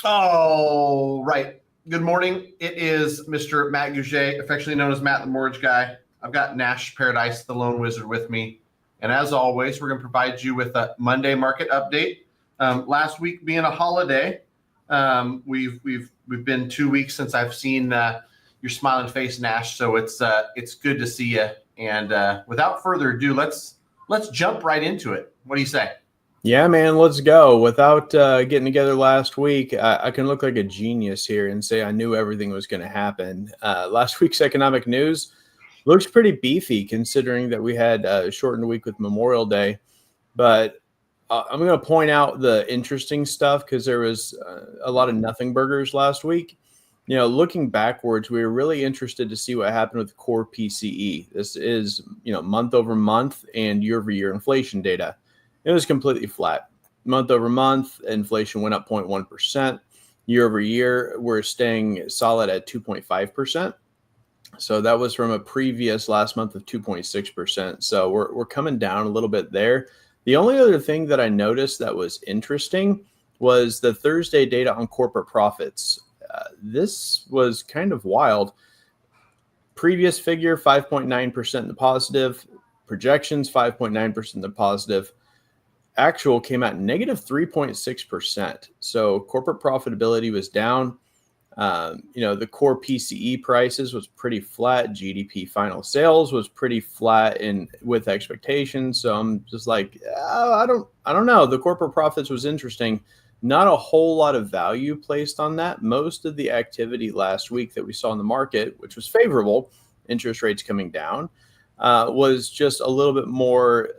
All right. Good morning. It is Mr. Matt Gouget, affectionately known as Matt the Mortgage Guy. I've got Nash Paradise, the Loan Wizard, with me. And as always, we're going to provide you with a Monday market update. Last week being a holiday, we've been 2 weeks since I've seen your smiling face, Nash. So it's good to see you. And without further ado, let's jump right into it. What do you say? Yeah, man, let's go. Without getting together last week, I can look like a genius here and say I knew everything was going to happen. Last week's economic news looks pretty beefy considering that we had a shortened week with Memorial Day. But I'm going to point out the interesting stuff because there was a lot of nothing burgers last week. You know, looking backwards, we were really interested to see what happened with core PCE. This is, month over month and year over year inflation data. It was completely flat. Month over month, inflation went up 0.1%. Year over year, we're staying solid at 2.5%. So that was from a previous last month of 2.6%. So we're coming down a little bit there. The only other thing that I noticed that was interesting was the Thursday data on corporate profits. This was kind of wild. Previous figure, 5.9% in the positive. Projections, 5.9% in the positive. Actual came out negative 3.6%. So corporate profitability was down. The core PCE prices was pretty flat. GDP final sales was pretty flat with expectations. So I'm just like, I don't know. The corporate profits was interesting. Not a whole lot of value placed on that. Most of the activity last week that we saw in the market, which was favorable, interest rates coming down, was just a little bit more,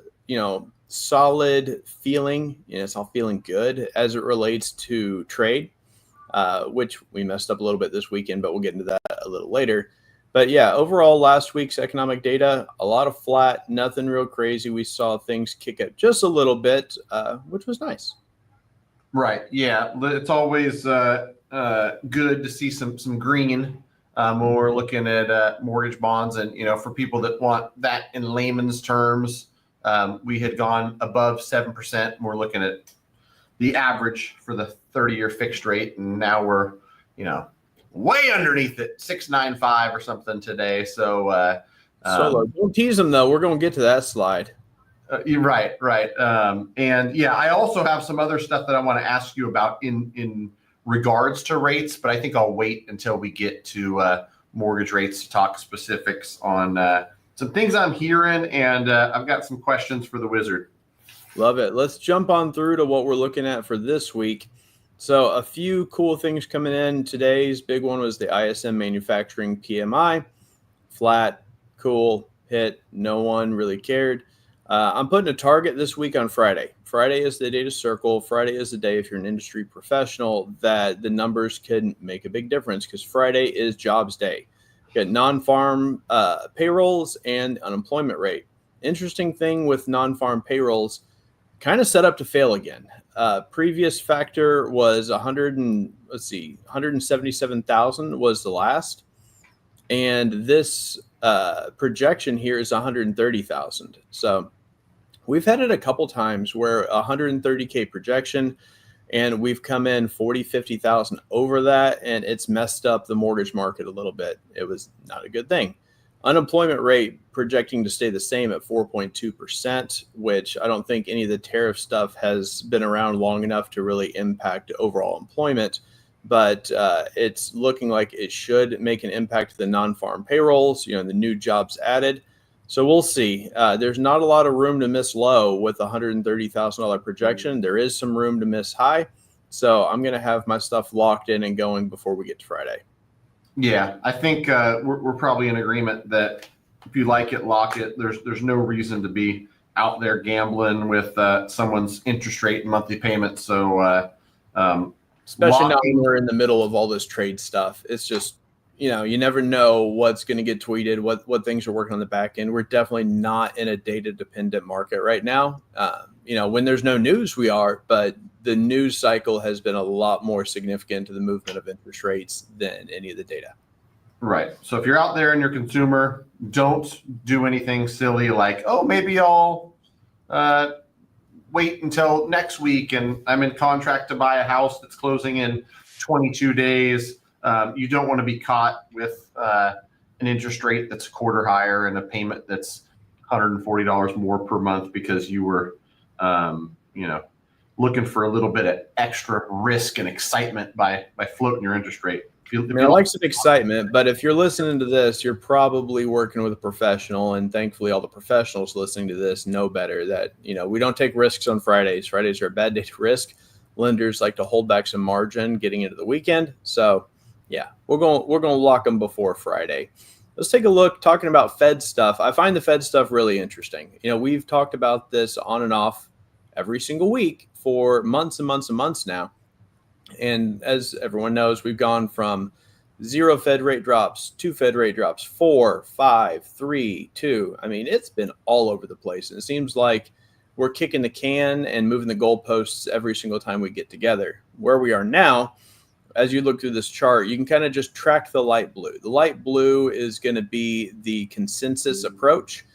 solid feeling. It's all feeling good as it relates to trade, which we messed up a little bit this weekend, but we'll get into that a little later. But yeah, overall, last week's economic data, a lot of flat, nothing real crazy. We saw things kick up just a little bit, which was nice. Right. Yeah. It's always good to see some green when we're looking at mortgage bonds. And, for people that want that in layman's terms, we had gone above 7%. And we're looking at the average for the 30-year fixed rate. And now we're, way underneath it, 6.95 or something today. So don't tease them, though. We're going to get to that slide. You're right. And yeah, I also have some other stuff that I want to ask you about in regards to rates, but I think I'll wait until we get to mortgage rates to talk specifics on some things I'm hearing, and I've got some questions for the wizard. Love it. Let's jump on through to what we're looking at for this week. So a few cool things coming in. Today's big one was the ISM manufacturing PMI. Flat, cool, hit. No one really cared. I'm putting a target this week on Friday. Friday is the day to circle. Friday is the day, if you're an industry professional, that the numbers can make a big difference because Friday is jobs day. You got non-farm payrolls and unemployment rate. Interesting thing with non-farm payrolls, kind of set up to fail again. Previous factor was 177,000 was the last. And this projection here is 130,000. So we've had it a couple times where 130K projection And we've come in 40, 50,000 over that, and it's messed up the mortgage market a little bit. It was not a good thing. Unemployment rate projecting to stay the same at 4.2%, which I don't think any of the tariff stuff has been around long enough to really impact overall employment. But it's looking like it should make an impact to the non-farm payrolls, the new jobs added. So we'll see. There's not a lot of room to miss low with a $130,000 projection. There is some room to miss high. So I'm going to have my stuff locked in and going before we get to Friday. Yeah, I think we're probably in agreement that if you like it, lock it. There's no reason to be out there gambling with someone's interest rate and monthly payments. So especially now when we're in the middle of all this trade stuff, it's just, you never know what's going to get tweeted, what things are working on the back end. We're definitely not in a data dependent market right now. When there's no news, we are, but the news cycle has been a lot more significant to the movement of interest rates than any of the data. Right. So if you're out there and you're a consumer, don't do anything silly like, oh, maybe I'll wait until next week and I'm in contract to buy a house that's closing in 22 days. You don't want to be caught with an interest rate that's a quarter higher and a payment that's $140 more per month because you were, looking for a little bit of extra risk and excitement by floating your interest rate. I like some excitement, but if you're listening to this, you're probably working with a professional, and thankfully all the professionals listening to this know better that, we don't take risks on Fridays. Fridays are a bad day to risk. Lenders like to hold back some margin getting into the weekend. So yeah, we're going to lock them before Friday. Let's take a look talking about Fed stuff. I find the Fed stuff really interesting. We've talked about this on and off every single week for months and months and months now. And as everyone knows, we've gone from 0 Fed rate drops, 2 Fed rate drops, 4, 5, 3, 2. I mean, it's been all over the place. And it seems like we're kicking the can and moving the goalposts every single time we get together. Where we are now, as you look through this chart, you can kind of just track the light blue. The light blue is going to be the consensus approach.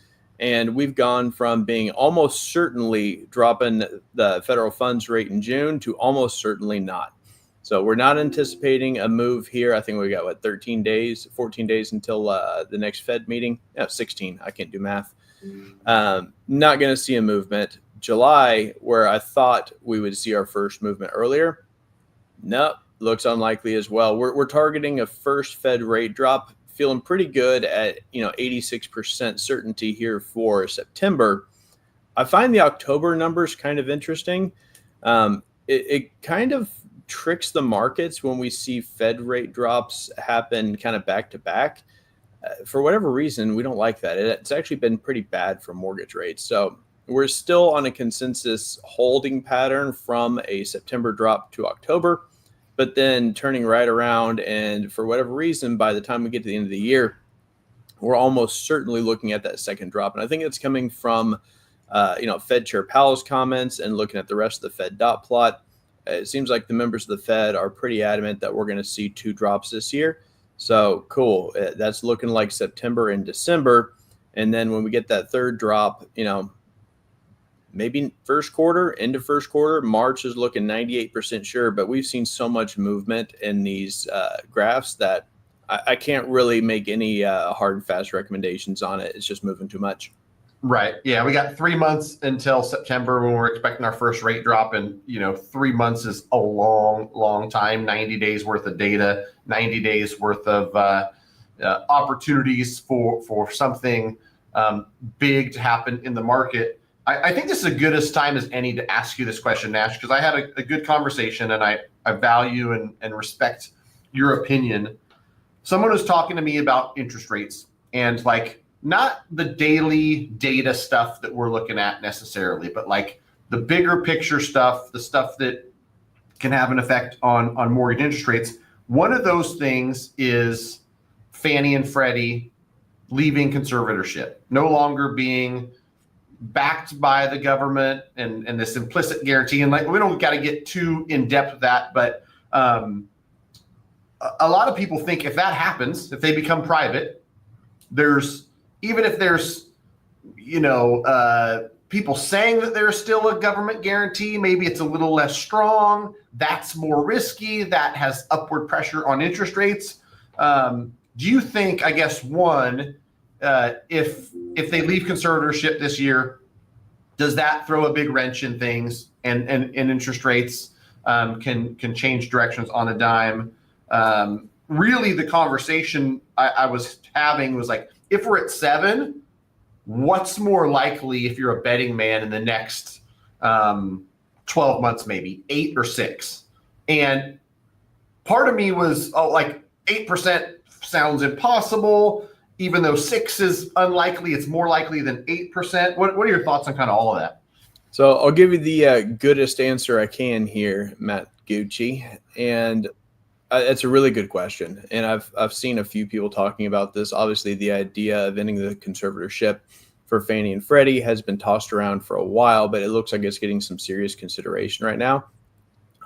And we've gone from being almost certainly dropping the federal funds rate in June to almost certainly not. So we're not anticipating a move here. I think we got 14 days until the next Fed meeting. 16. I can't do math. Not going to see a movement. July, where I thought we would see our first movement earlier. Nope. Looks unlikely as well. We're targeting a first Fed rate drop, feeling pretty good at 86% certainty here for September. I find the October numbers kind of interesting. It kind of tricks the markets when we see Fed rate drops happen kind of back to back. For whatever reason, we don't like that. It's actually been pretty bad for mortgage rates. So we're still on a consensus holding pattern from a September drop to October, but then turning right around. And for whatever reason, by the time we get to the end of the year, we're almost certainly looking at that second drop. And I think it's coming from, Fed Chair Powell's comments and looking at the rest of the Fed dot plot. It seems like the members of the Fed are pretty adamant that we're going to see 2 drops this year. So cool. That's looking like September and December. And then when we get that third drop, maybe first quarter, end of first quarter. March is looking 98% sure, but we've seen so much movement in these graphs that I can't really make any hard and fast recommendations on it. It's just moving too much. Right. Yeah, we got 3 months until September when we're expecting our first rate drop, and 3 months is a long, long time. 90 days worth of data, 90 days worth of opportunities for something big to happen in the market. I think this is as good a time as any to ask you this question, Nash, because I had a good conversation and I value and respect your opinion. Someone was talking to me about interest rates and not the daily data stuff that we're looking at necessarily, but the bigger picture stuff, the stuff that can have an effect on mortgage interest rates. One of those things is Fannie and Freddie leaving conservatorship, no longer being backed by the government and this implicit guarantee. And we don't got to get too in depth with that, but a lot of people think if that happens, if they become private, even if there's people saying that there's still a government guarantee. Maybe it's a little less strong. That's more risky. That has upward pressure on interest rates. Do you think, I guess, one, if they leave conservatorship this year, does that throw a big wrench in things and interest rates can change directions on a dime? Really, the conversation I was having was like, if we're at 7, what's more likely if you're a betting man in the next 12 months, maybe 8 or 6? And part of me was like 8% sounds impossible, even though 6 is unlikely. It's more likely than 8%. What are your thoughts on kind of all of that? So I'll give you the goodest answer I can here, Matt Gucci. And it's a really good question. And I've seen a few people talking about this. Obviously, the idea of ending the conservatorship for Fannie and Freddie has been tossed around for a while, but it looks like it's getting some serious consideration right now.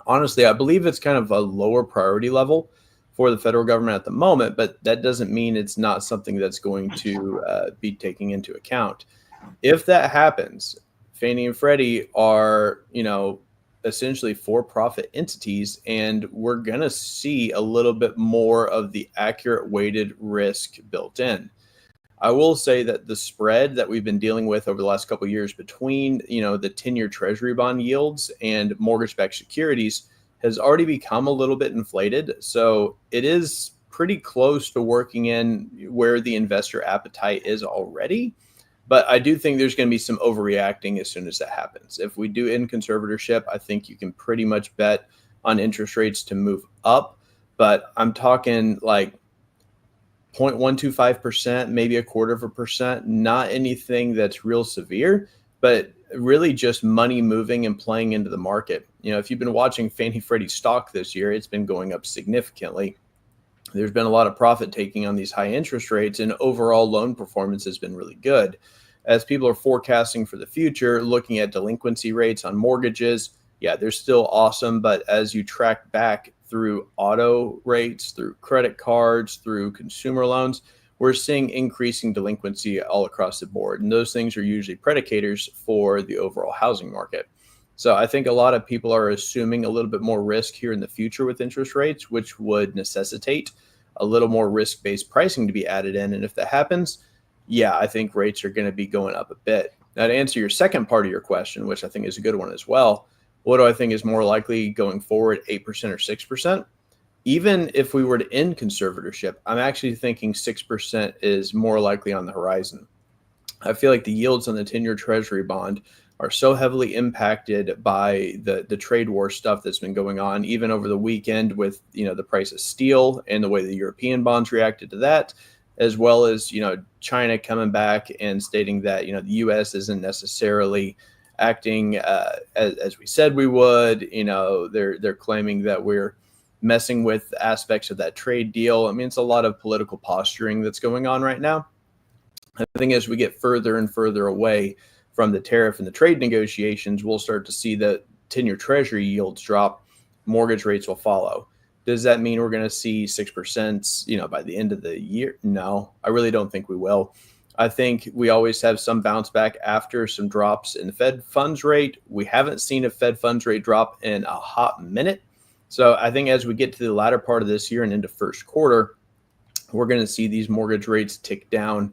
Honestly, I believe it's kind of a lower priority level for the federal government at the moment, but that doesn't mean it's not something that's going to be taking into account. If that happens, Fannie and Freddie are, essentially for-profit entities, and we're going to see a little bit more of the accurate weighted risk built in. I will say that the spread that we've been dealing with over the last couple of years between, the 10-year treasury bond yields and mortgage-backed securities has already become a little bit inflated. So it is pretty close to working in where the investor appetite is already. But I do think there's going to be some overreacting as soon as that happens. If we do end conservatorship, I think you can pretty much bet on interest rates to move up. But I'm talking like 0.125%, maybe 0.25%, not anything that's real severe, but really just money moving and playing into the market. If you've been watching Fannie Freddie stock this year, it's been going up significantly. There's been a lot of profit taking on these high interest rates, and overall loan performance has been really good. As people are forecasting for the future, looking at delinquency rates on mortgages, yeah, they're still awesome. But as you track back through auto rates, through credit cards, through consumer loans, we're seeing increasing delinquency all across the board. And those things are usually predicators for the overall housing market. So I think a lot of people are assuming a little bit more risk here in the future with interest rates, which would necessitate a little more risk-based pricing to be added in. And if that happens, yeah, I think rates are going to be going up a bit. Now, to answer your second part of your question, which I think is a good one as well, what do I think is more likely going forward, 8% or 6%? Even if we were to end conservatorship, I'm actually thinking 6% is more likely on the horizon. I feel like the yields on the 10-year treasury bond are so heavily impacted by the trade war stuff that's been going on, even over the weekend with, the price of steel and the way the European bonds reacted to that, as well as, China coming back and stating that, the U.S. isn't necessarily acting as we said we would. They're claiming that we're messing with aspects of that trade deal. I mean, it's a lot of political posturing that's going on right now. I think as we get further and further away from the tariff and the trade negotiations, we'll start to see the 10-year treasury yields drop. Mortgage rates will follow. Does that mean we're going to see 6%, by the end of the year? No, I really don't think we will. I think we always have some bounce back after some drops in the Fed funds rate. We haven't seen a Fed funds rate drop in a hot minute. So I think as we get to the latter part of this year and into first quarter, we're going to see these mortgage rates tick down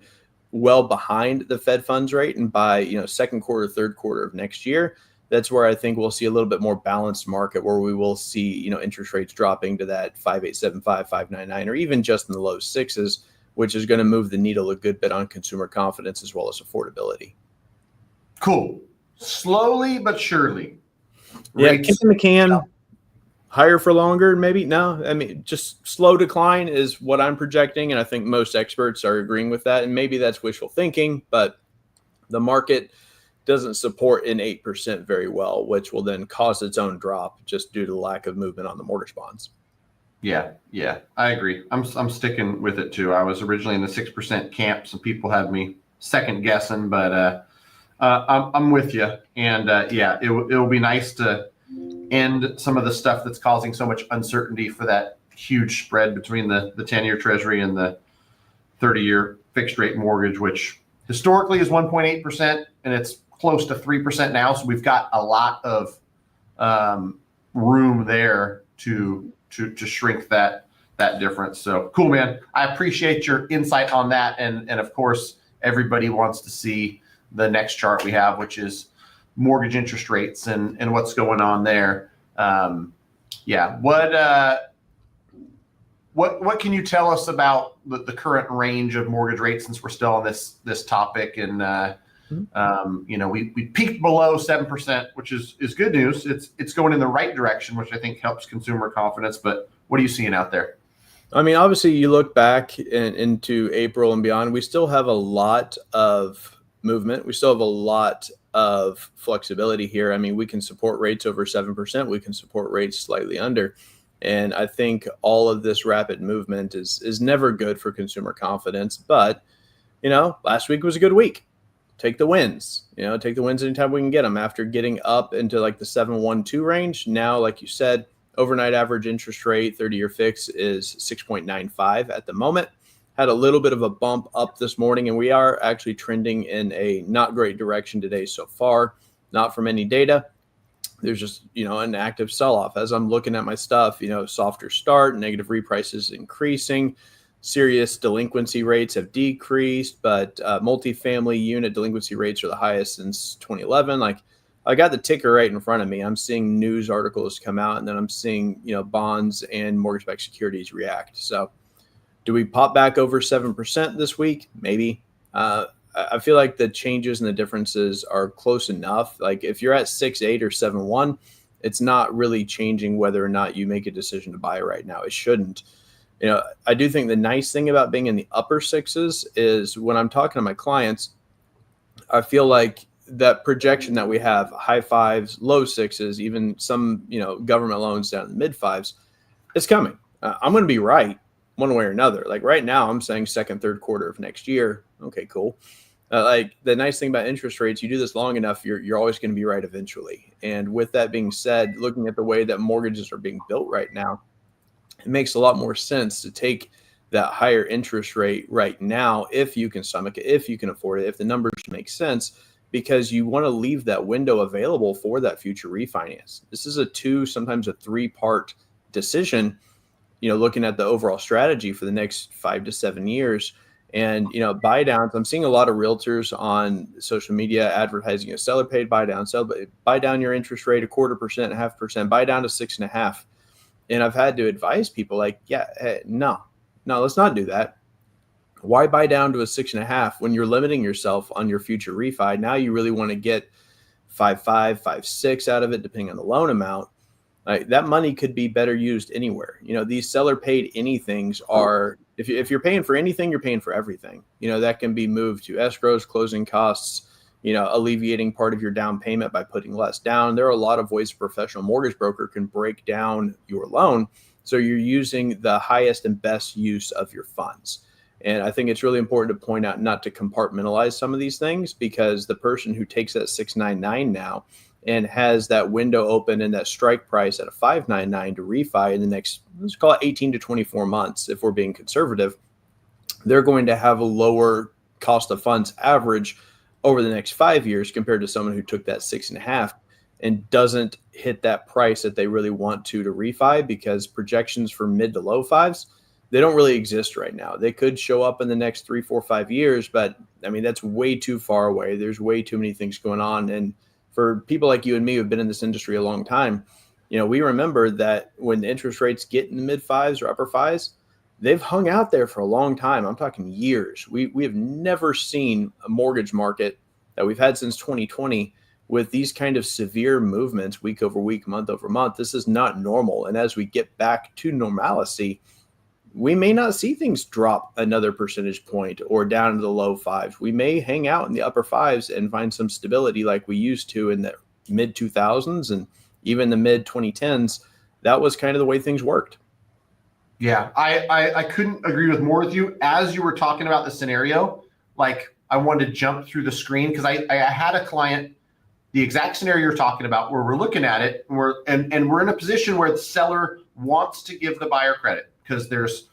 well behind the Fed funds rate. And by, second quarter, third quarter of next year, that's where I think we'll see a little bit more balanced market where we will see, interest rates dropping to that 5.875, 5.99, or even just in the low 6s, which is going to move the needle a good bit on consumer confidence as well as affordability. Cool. Slowly but surely. Yeah, kicking the can. Higher for longer, maybe? No, I mean, just slow decline is what I'm projecting, and I think most experts are agreeing with that, and maybe that's wishful thinking, but the market doesn't support an 8% very well, which will then cause its own drop just due to the lack of movement on the mortgage bonds. Yeah, I agree. I'm sticking with it too. I was originally in the 6% camp. Some people had me second guessing, but I'm with you. And it'll be nice to end some of the stuff that's causing so much uncertainty for that huge spread between the 10-year treasury and the 30-year fixed rate mortgage, which historically is 1.8%, and it's close to 3% now. So we've got a lot of room there to shrink that difference. So cool, man. I appreciate your insight on that. And of course, everybody wants to see the next chart we have, which is mortgage interest rates and what's going on there. Yeah. What can you tell us about the current range of mortgage rates, since we're still on this topic? And we peaked below 7%, which is good news. It's going in the right direction, which I think helps consumer confidence. But what are you seeing out there? I mean, obviously, you look back into April and beyond, we still have a lot of movement. We still have a lot of flexibility here. I mean, we can support rates over 7%. We can support rates slightly under. And I think all of this rapid movement is never good for consumer confidence. But, last week was a good week. Take the wins. Take the wins anytime we can get them. After getting up into like the 7.12 range, now, like you said, overnight average interest rate, 30-year fix is 6.95 at the moment. Had a little bit of a bump up this morning, and we are actually trending in a not great direction today so far. Not from any data. There's just, an active sell-off. As I'm looking at my stuff, softer start, negative reprices increasing. Serious delinquency rates have decreased, but multifamily unit delinquency rates are the highest since 2011. Like, I got the ticker right in front of me. I'm seeing news articles come out, and then I'm seeing, bonds and mortgage-backed securities react. So do we pop back over 7% this week? Maybe. I feel like the changes and the differences are close enough. Like, if you're at 6.8 or 7.1, it's not really changing whether or not you make a decision to buy right now. It shouldn't. I do think the nice thing about being in the upper sixes is when I'm talking to my clients, I feel like that projection that we have, high fives, low sixes, even some, government loans down in the mid fives, it's coming. I'm going to be right one way or another. Like right now, I'm saying second, third quarter of next year. Okay, cool. Like the nice thing about interest rates, you do this long enough, you're always going to be right eventually. And with that being said, looking at the way that mortgages are being built right now, it makes a lot more sense to take that higher interest rate right now if you can stomach it, if you can afford it, if the numbers make sense, because you want to leave that window available for that future refinance. This is sometimes a 3-part decision, looking at the overall strategy for the next 5 to 7 years. And, buy downs, I'm seeing a lot of realtors on social media advertising a seller paid buy down, buy down your interest rate 0.25%, 0.5%, buy down to 6.5%. And I've had to advise people like, no, let's not do that. Why buy down to a 6.5 when you're limiting yourself on your future refi? Now you really want to get 5.5, 5.6 out of it, depending on the loan amount. That money could be better used anywhere. These seller paid anythings are, if you're paying for anything, you're paying for everything. That can be moved to escrows, closing costs, alleviating part of your down payment by putting less down. There are a lot of ways a professional mortgage broker can break down your loan, so you're using the highest and best use of your funds. And I think it's really important to point out not to compartmentalize some of these things, because the person who takes that 6.99 now and has that window open and that strike price at a 5.99 to refi in the next, let's call it 18 to 24 months, if we're being conservative, they're going to have a lower cost of funds average over the next 5 years compared to someone who took that 6.5 and doesn't hit that price that they really want to refi, because projections for mid to low fives, they don't really exist right now. They could show up in the next 3, 4, 5 years, but I mean, that's way too far away. There's way too many things going on. And for people like you and me who've been in this industry a long time, we remember that when the interest rates get in the mid fives or upper fives, they've hung out there for a long time. I'm talking years. We have never seen a mortgage market that we've had since 2020 with these kind of severe movements week over week, month over month. This is not normal. And as we get back to normalcy, we may not see things drop another percentage point or down to the low fives. We may hang out in the upper fives and find some stability like we used to in the mid 2000s and even the mid 2010s. That was kind of the way things worked. Yeah, I couldn't agree with more with you. As you were talking about the scenario, like I wanted to jump through the screen because I had a client, the exact scenario you're talking about, where we're looking at it and we're in a position where the seller wants to give the buyer credit because there's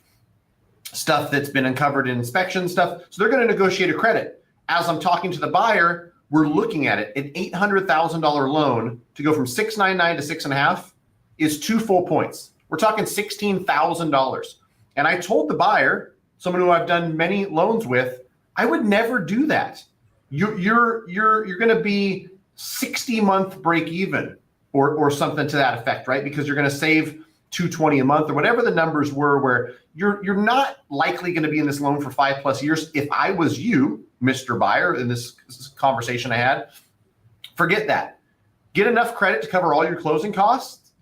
stuff that's been uncovered in inspection stuff. So they're going to negotiate a credit. As I'm talking to the buyer, we're looking at it, an $800,000 loan to go from 699 to 6.5 is 2 full points. We're talking $16,000. And I told the buyer, someone who I've done many loans with, I would never do that. You're going to be 60-month break even or something to that effect, right? Because you're going to save $220 a month or whatever the numbers were, where you're not likely going to be in this loan for 5+ years. If I was you, Mr. Buyer, in this conversation I had, forget that. Get enough credit to cover all your closing costs,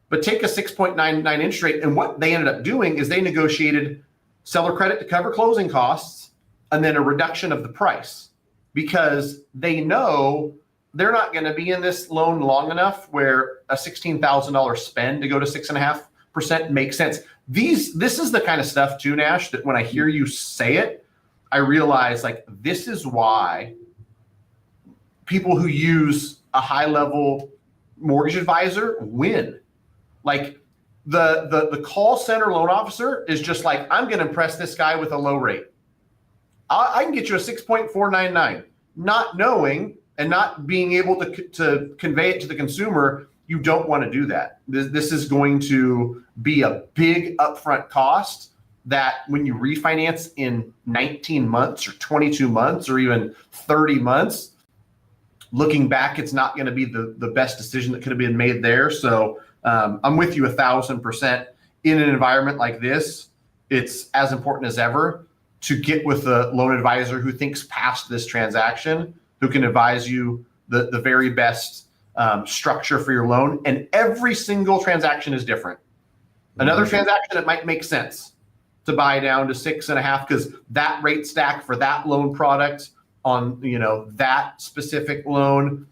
but take a 6.99 interest rate. And what they ended up doing is they negotiated seller credit to cover closing costs and then a reduction of the price, because they know they're not going to be in this loan long enough where a $16,000 spend to go to 6.5% makes sense. This is the kind of stuff too, Nash, that when I hear you say it, I realize like this is why people who use a high level mortgage advisor win. Like the call center loan officer is just like, I'm going to impress this guy with a low rate. I can get you a 6.499, not knowing and not being able to convey it to the consumer. You don't want to do that. This is going to be a big upfront cost that when you refinance in 19 months or 22 months or even 30 months, looking back, it's not going to be the best decision that could have been made there. So I'm with you 1,000%. In an environment like this, it's as important as ever to get with a loan advisor who thinks past this transaction, who can advise you the very best structure for your loan. And every single transaction is different. Another transaction, it might make sense to buy down to 6.5 because that rate stack for that loan product on that specific loan,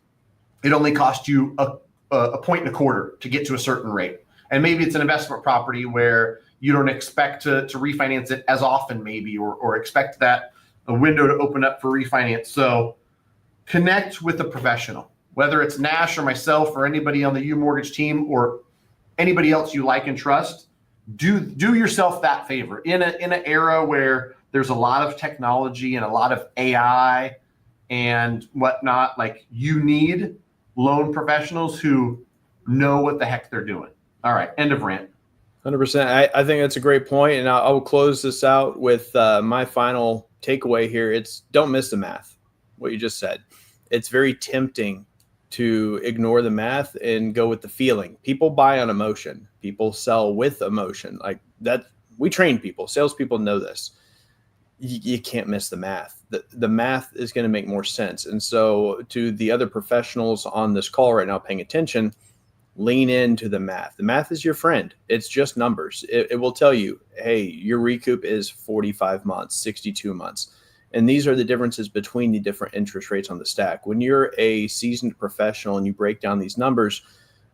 it only cost you a point and a quarter to get to a certain rate. And maybe it's an investment property where you don't expect to refinance it as often, maybe, or expect that a window to open up for refinance. So connect with a professional, whether it's Nash or myself or anybody on the UMortgage team or anybody else you like and trust. Do yourself that favor in an era where there's a lot of technology and a lot of AI and whatnot. Like, you need loan professionals who know what the heck they're doing. All right, end of rant. 100%. I think that's a great point, and I will close this out with my final takeaway here. It's don't miss the math. What you just said. It's very tempting to ignore the math and go with the feeling. People buy on emotion. People sell with emotion. Like that, we train people. Salespeople know this. You can't miss the math. The math is going to make more sense. And so, to the other professionals on this call right now paying attention, lean into the math. The math is your friend. It's just numbers. It will tell you, hey, your recoup is 45 months, 62 months. And these are the differences between the different interest rates on the stack. When you're a seasoned professional and you break down these numbers,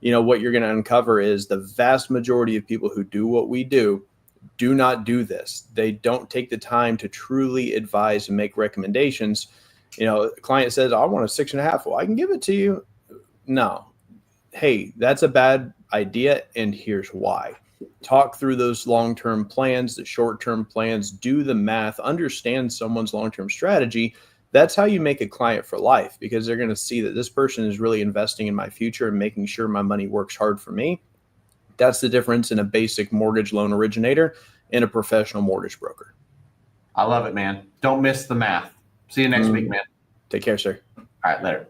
what you're going to uncover is the vast majority of people who do what we do not do this. They don't take the time to truly advise and make recommendations. A client says, I want a 6.5. Well, I can give it to you. No. Hey, that's a bad idea, and here's why. Talk through those long-term plans, the short-term plans, do the math, understand someone's long-term strategy. That's how you make a client for life, because they're going to see that this person is really investing in my future and making sure my money works hard for me. That's the difference in a basic mortgage loan originator and a professional mortgage broker. I love it, man. Don't miss the math. See you next week, man. Take care, sir. All right, later.